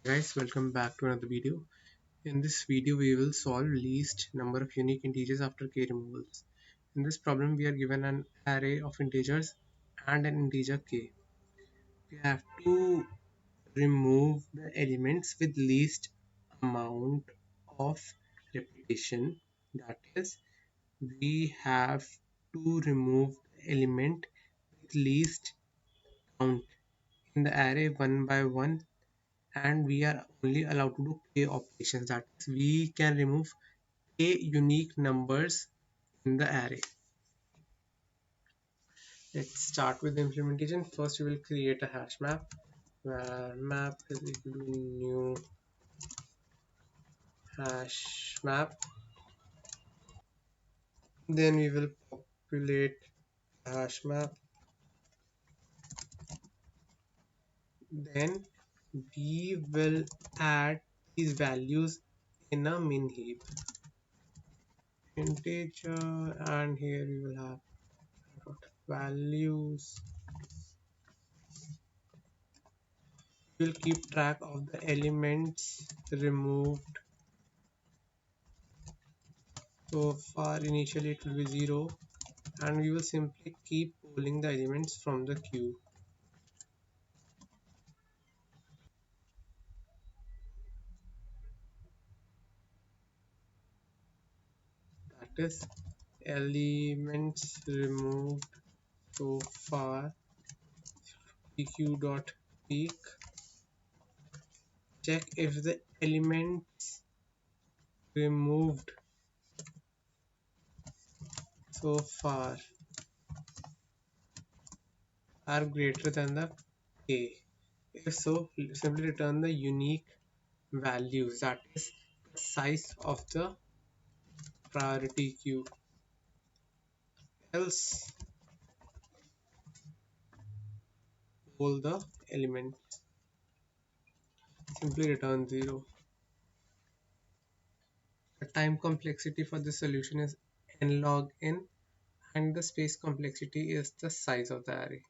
Guys, welcome back to another video. In this video we will solve least number of unique integers after k removals. In this problem we are given an array of integers and an integer k. We have to remove the elements with least amount of repetition. That is, we have to remove the element with least count in the array one by one, and we are only allowed to do k operations. That is, we can remove k unique numbers in the array. Let's start with the implementation. First we will create a hash map where map is equal to new hash map. Then we will populate hash map. Then we will add these values in a min heap integer, and here we will have values. We'll keep track of the elements removed so far. Initially it will be 0, and we will simply keep pulling the elements from the queue. That is, elements removed so far pq.peak. Check if the elements removed so far are greater than the k. If so, simply return the unique values, that is the size of the priority queue. Else, all the elements, simply return 0. The time complexity for this solution is n log n, and the space complexity is the size of the array.